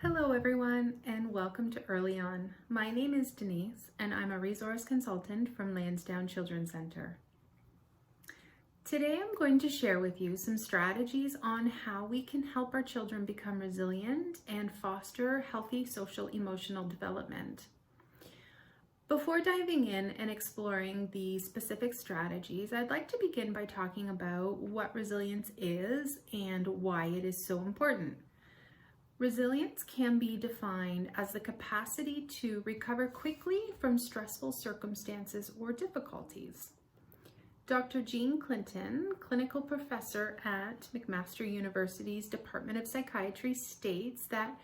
Hello everyone and welcome to EarlyON. My name is Denise and I'm a resource consultant from Lansdowne Children's Center. Today I'm going to share with you some strategies on how we can help our children become resilient and foster healthy social emotional development. Before diving in and exploring the specific strategies, I'd like to begin by talking about what resilience is and why it is so important. Resilience can be defined as the capacity to recover quickly from stressful circumstances or difficulties. Dr. Jean Clinton, clinical professor at McMaster University's Department of Psychiatry, states that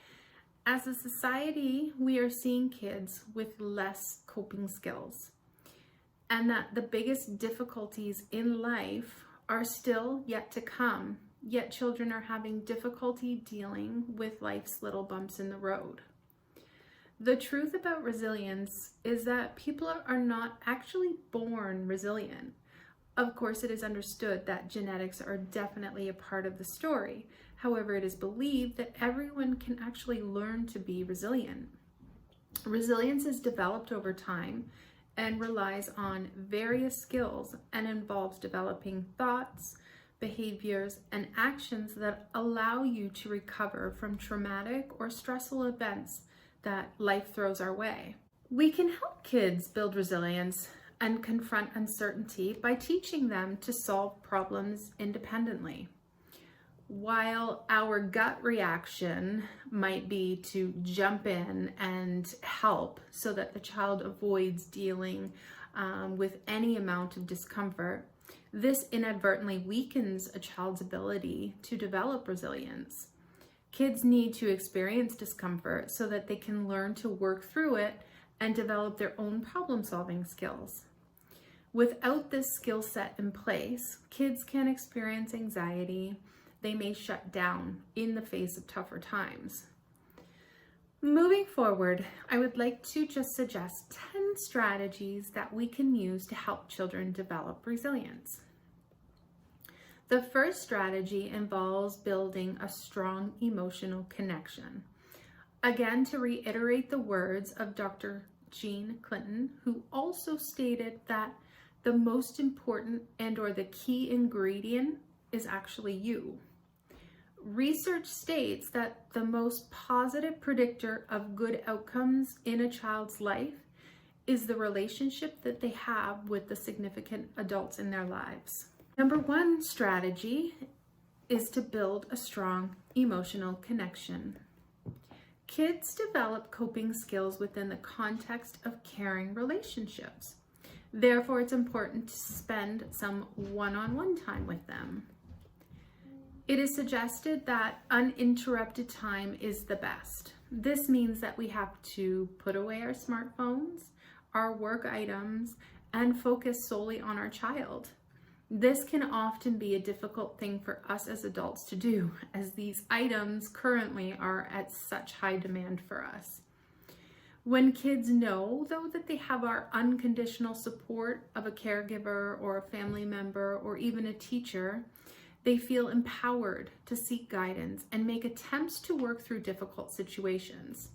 as a society, we are seeing kids with less coping skills, and that the biggest difficulties in life are still yet to come. Yet children are having difficulty dealing with life's little bumps in the road. The truth about resilience is that people are not actually born resilient. Of course, it is understood that genetics are definitely a part of the story. However, it is believed that everyone can actually learn to be resilient. Resilience is developed over time and relies on various skills and involves developing thoughts, behaviors, and actions that allow you to recover from traumatic or stressful events that life throws our way. We can help kids build resilience and confront uncertainty by teaching them to solve problems independently. While our gut reaction might be to jump in and help so that the child avoids dealing with any amount of discomfort, this inadvertently weakens a child's ability to develop resilience. Kids need to experience discomfort so that they can learn to work through it and develop their own problem-solving skills. Without this skill set in place, kids can experience anxiety. They may shut down in the face of tougher times. Moving forward, I would like to just suggest 10 strategies that we can use to help children develop resilience. The first strategy involves building a strong emotional connection. Again, to reiterate the words of Dr. Jean Clinton, who also stated that the most important or the key ingredient is actually you. Research states that the most positive predictor of good outcomes in a child's life is the relationship that they have with the significant adults in their lives. Number one strategy is to build a strong emotional connection. Kids develop coping skills within the context of caring relationships. Therefore, it's important to spend some one-on-one time with them. It is suggested that uninterrupted time is the best. This means that we have to put away our smartphones, our work items, and focus solely on our child. This can often be a difficult thing for us as adults to do, as these items currently are at such high demand for us. When kids know, though, that they have our unconditional support of a caregiver or a family member or even a teacher, they feel empowered to seek guidance and make attempts to work through difficult situations.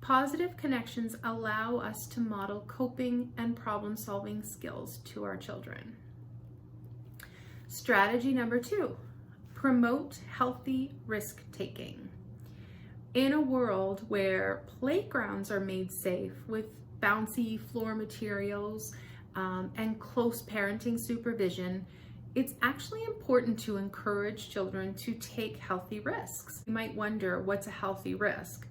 Positive connections allow us to model coping and problem-solving skills to our children. Strategy number 2, promote healthy risk-taking. In a world where playgrounds are made safe with bouncy floor materials and close parenting supervision, it's actually important to encourage children to take healthy risks. You might wonder, what's a healthy risk?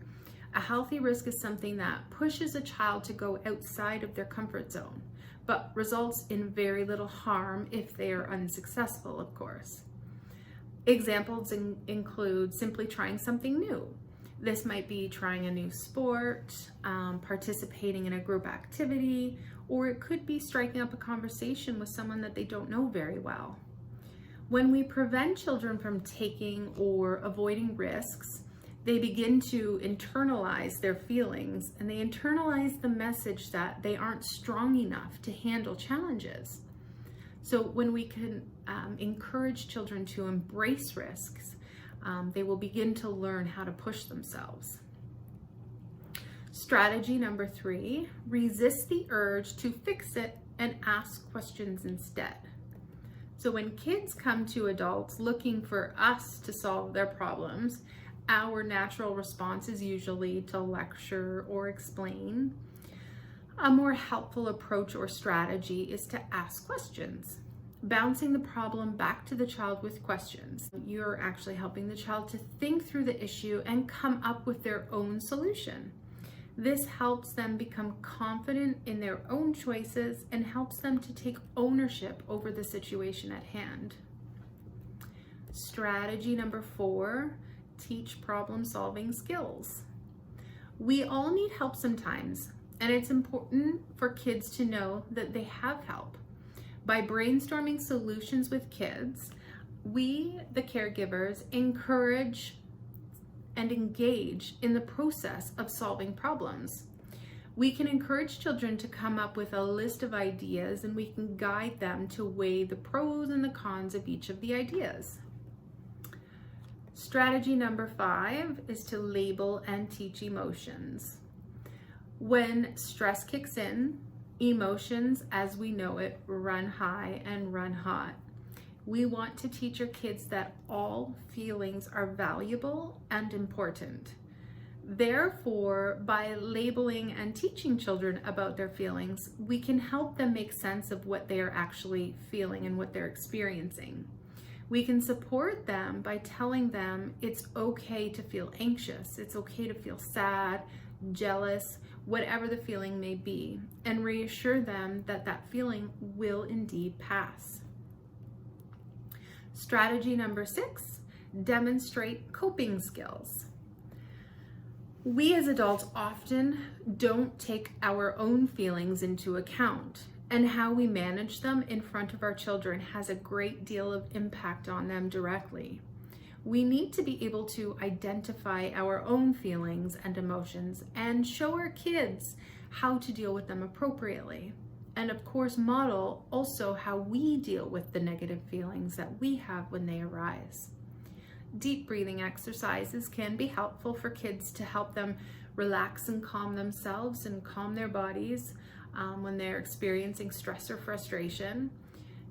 A healthy risk is something that pushes a child to go outside of their comfort zone, but results in very little harm if they are unsuccessful, of course. Examples include simply trying something new. This might be trying a new sport, participating in a group activity, or it could be striking up a conversation with someone that they don't know very well. When we prevent children from taking or avoiding risks, they begin to internalize their feelings, and they internalize the message that they aren't strong enough to handle challenges. So when we can encourage children to embrace risks, they will begin to learn how to push themselves. Strategy number 3, resist the urge to fix it and ask questions instead. So when kids come to adults looking for us to solve their problems, our natural response is usually to lecture or explain. A more helpful approach or strategy is to ask questions, bouncing the problem back to the child with questions. You're actually helping the child to think through the issue and come up with their own solution. This helps them become confident in their own choices and helps them to take ownership over the situation at hand. Strategy number 4, teach problem-solving skills. We all need help sometimes, and it's important for kids to know that they have help. By brainstorming solutions with kids, we, the caregivers, encourage and engage in the process of solving problems. We can encourage children to come up with a list of ideas, and we can guide them to weigh the pros and the cons of each of the ideas. Strategy number 5 is to label and teach emotions. When stress kicks in, emotions, as we know it, run high and run hot. We want to teach our kids that all feelings are valuable and important. Therefore, by labeling and teaching children about their feelings, we can help them make sense of what they are actually feeling and what they're experiencing. We can support them by telling them it's okay to feel anxious, it's okay to feel sad, jealous, whatever the feeling may be, and reassure them that that feeling will indeed pass. Strategy number 6, demonstrate coping skills. We as adults often don't take our own feelings into account, and how we manage them in front of our children has a great deal of impact on them directly. We need to be able to identify our own feelings and emotions and show our kids how to deal with them appropriately. And of course, model also how we deal with the negative feelings that we have when they arise. Deep breathing exercises can be helpful for kids to help them relax and calm themselves and calm their bodies when they're experiencing stress or frustration.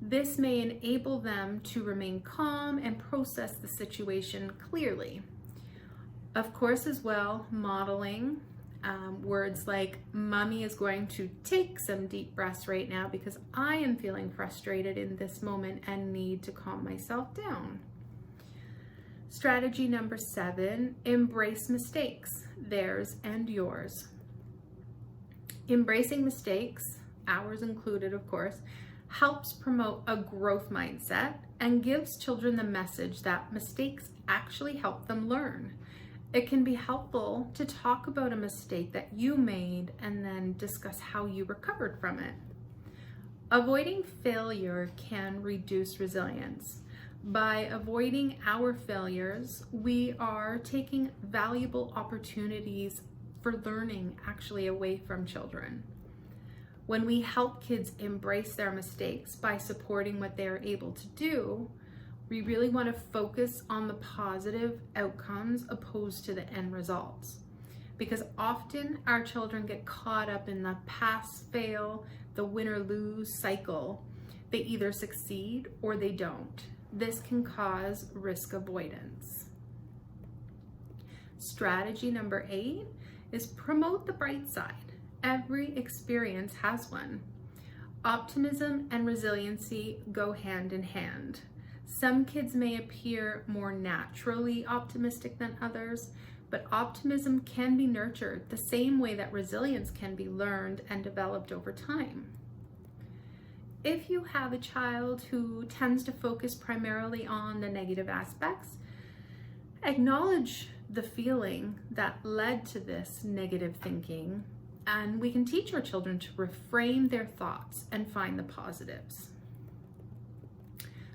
This may enable them to remain calm and process the situation clearly. Of course, as well, modeling words like, "Mommy is going to take some deep breaths right now because I am feeling frustrated in this moment and need to calm myself down." Strategy number 7, embrace mistakes, theirs and yours. Embracing mistakes, ours included of course, helps promote a growth mindset and gives children the message that mistakes actually help them learn. It can be helpful to talk about a mistake that you made and then discuss how you recovered from it. Avoiding failure can reduce resilience. By avoiding our failures, we are taking valuable opportunities for learning actually away from children. When we help kids embrace their mistakes by supporting what they are able to do, we really want to focus on the positive outcomes opposed to the end results. Because often our children get caught up in the pass-fail, the win-or-lose cycle. They either succeed or they don't. This can cause risk avoidance. Strategy number 8 is promote the bright side. Every experience has one. Optimism and resiliency go hand in hand. Some kids may appear more naturally optimistic than others, but optimism can be nurtured the same way that resilience can be learned and developed over time. If you have a child who tends to focus primarily on the negative aspects, acknowledge the feeling that led to this negative thinking, and we can teach our children to reframe their thoughts and find the positives.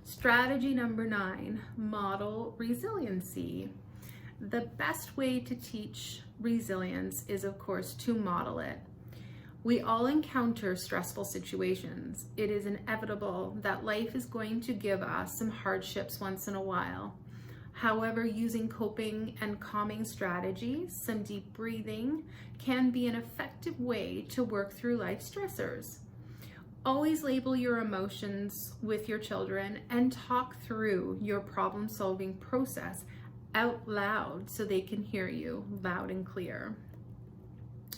Strategy number 9, model resiliency. The best way to teach resilience is, of course, to model it. We all encounter stressful situations. It is inevitable that life is going to give us some hardships once in a while. However, using coping and calming strategies, some deep breathing, can be an effective way to work through life stressors. Always label your emotions with your children and talk through your problem-solving process out loud so they can hear you loud and clear.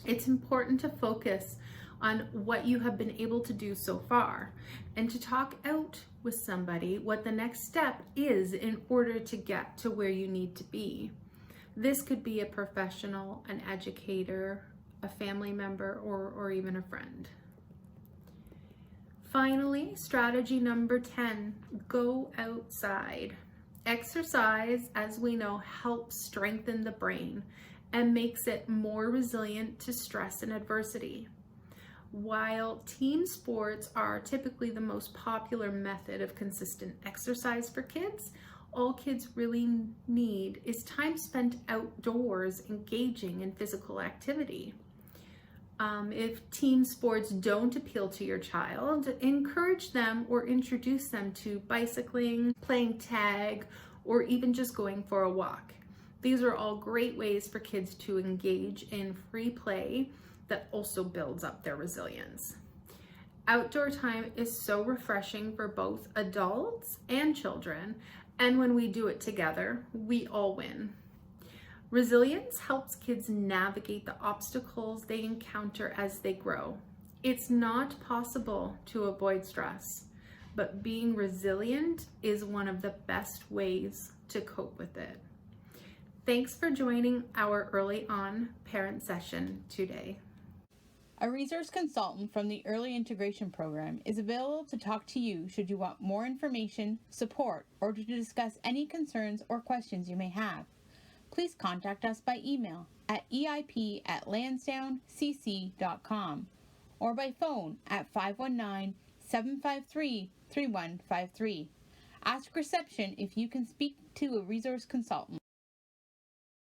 It's important to focus on what you have been able to do so far and to talk out with somebody what the next step is in order to get to where you need to be. This could be a professional, an educator, a family member, or even a friend. Finally, strategy number 10, go outside. Exercise, as we know, helps strengthen the brain and makes it more resilient to stress and adversity. While team sports are typically the most popular method of consistent exercise for kids, all kids really need is time spent outdoors engaging in physical activity. If team sports don't appeal to your child, encourage them or introduce them to bicycling, playing tag, or even just going for a walk. These are all great ways for kids to engage in free play that also builds up their resilience. Outdoor time is so refreshing for both adults and children, and when we do it together, we all win. Resilience helps kids navigate the obstacles they encounter as they grow. It's not possible to avoid stress, but being resilient is one of the best ways to cope with it. Thanks for joining our EarlyON parent session today. A resource consultant from the Early Integration Program is available to talk to you should you want more information, support, or to discuss any concerns or questions you may have. Please contact us by email at eip@lansdownecc.com or by phone at 519-753-3153. Ask reception if you can speak to a resource consultant.